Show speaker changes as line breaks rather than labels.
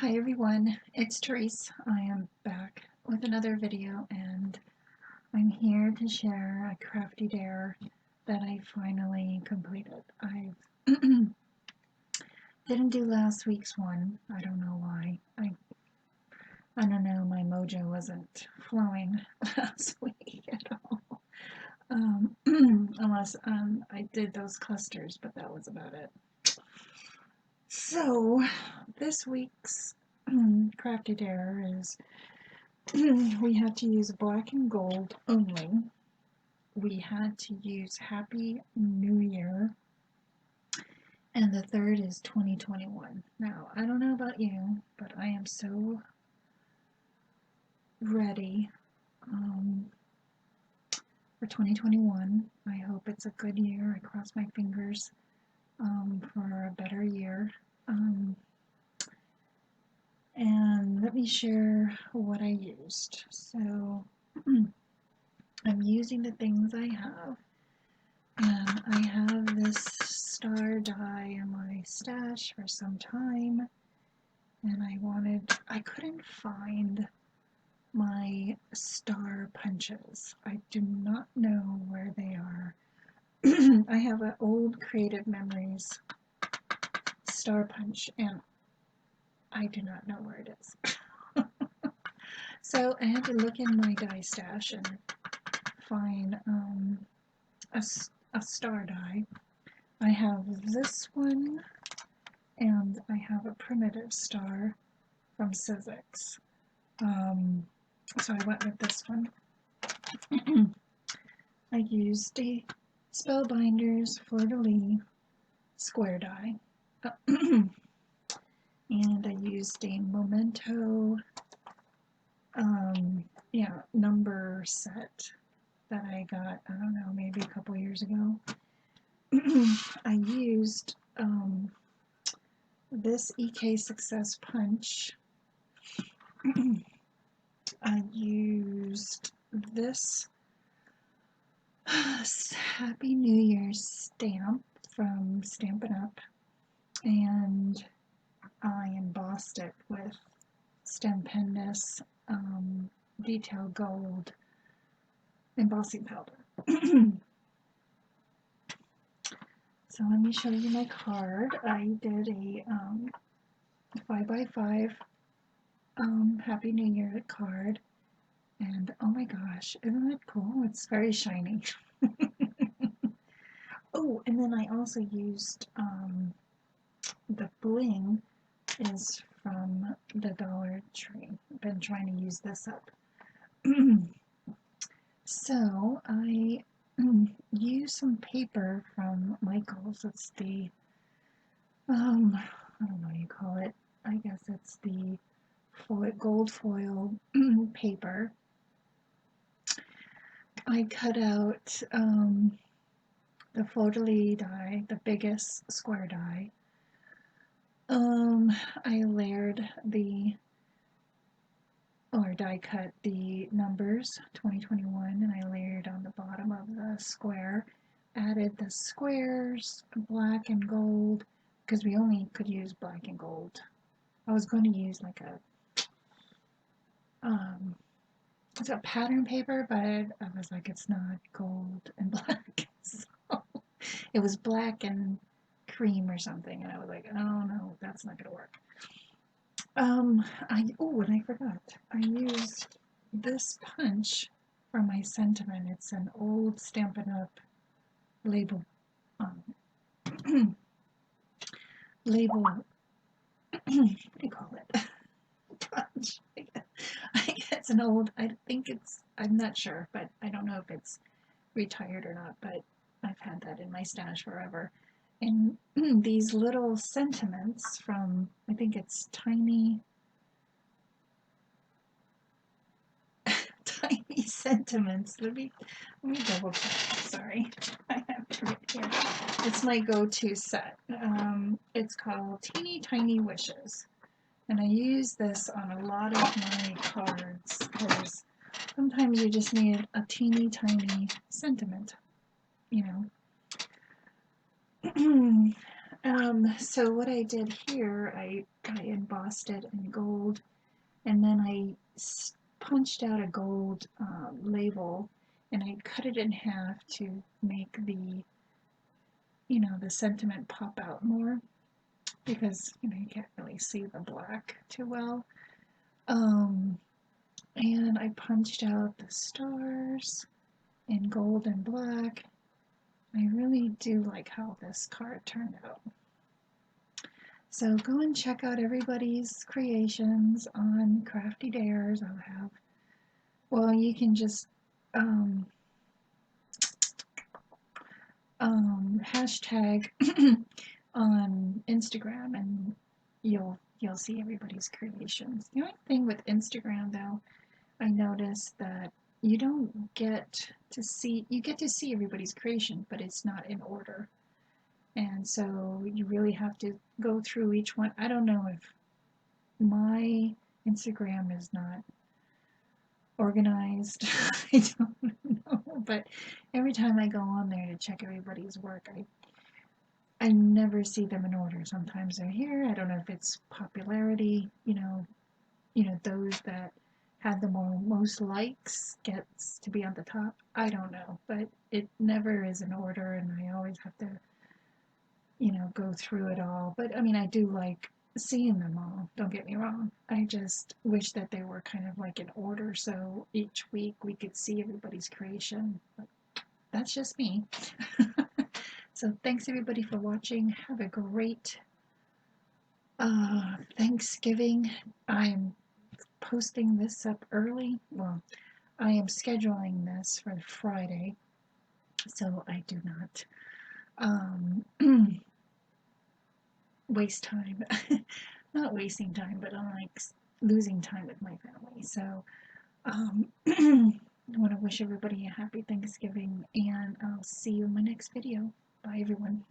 Hi everyone, it's Tereese. I am back with another video and I'm here to share a crafty dare that I finally completed. I didn't do last week's one. I don't know why. I don't know, my mojo wasn't flowing last week at all. Unless I did those clusters, but that was about it. So this week's crafty dare is we had to use black and gold only. We had to use Happy New Year. And the third is 2021. Now, I don't know about you, but I am so ready for 2021. I hope it's a good year. I cross my fingers for a better year. And let me share what I used. So, I'm using the things I have. And I have this star die in my stash for some time, and I couldn't find my star punches. I do not know where they are. I have an old Creative Memories star punch, and I do not know where it is. So I had to look in my die stash and find a star die. I have this one, and I have a primitive star from Sizzix. So I went with this one. I used a Spellbinders Fleur-de-Lis square die. And I used a Memento number set that I got, I don't know, maybe a couple years ago. I used this EK Success Punch. I used this Happy New Year stamp from Stampin' Up, and I embossed it with Stampendous Detail Gold embossing powder. So let me show you my card. I did a 5x5 Happy New Year card, and oh my gosh, isn't it cool? It's very shiny. Oh, and then I also used the bling is from the Dollar Tree. I've been trying to use this up. So I used some paper from Michael's. It's the I don't know what you call it. I guess it's the gold foil paper. I cut out the fleur-de-lis die, the biggest square die. I layered die cut the numbers 2021, and I layered on the bottom of the square. Added the squares, black and gold, because we only could use black and gold. I was going to use like it's a pattern paper, but I was like, it's not gold and black. So it was black and cream or something, and I was like, oh no, that's not gonna work. And I forgot. I used this punch for my sentiment. It's an old Stampin' Up label label what do you call it? Punch. I guess an old, I'm not sure, but I don't know if it's retired or not, but I've had that in my stash forever. And these little sentiments from, I think it's Tiny Sentiments. Let me double check. Sorry, I have it right here. It's my go-to set. It's called Teeny Tiny Wishes. And I use this on a lot of my cards because sometimes you just need a teeny tiny sentiment, you know. So what I did here, I embossed it in gold, and then I punched out a gold label, and I cut it in half to make the, the sentiment pop out more, because, you can't really see the black too well. And I punched out the stars in gold and black. I really do like how this card turned out. So go and check out everybody's creations on Crafty Dares. I'll have, well, you can just um, hashtag on Instagram, and you'll see everybody's creations. The only thing with Instagram, though, I noticed that you don't get to see, you get to see everybody's creation, but it's not in order. And so you really have to go through each one. I don't know if my Instagram is not organized. I don't know, but every time I go on there to check everybody's work, I never see them in order. Sometimes they're here. I don't know if it's popularity, those that had the most likes gets to be on the top. I don't know, but it never is in order, and I always have to, go through it all. But I mean, I do like seeing them all, don't get me wrong. I just wish that they were kind of like in order, so each week we could see everybody's creation. But that's just me. So thanks everybody for watching. Have a great Thanksgiving. I'm posting this up early. Well, I am scheduling this for Friday, so I do not waste time. Not wasting time, but I'm like losing time with my family. So I want to wish everybody a happy Thanksgiving, and I'll see you in my next video. Bye, everyone.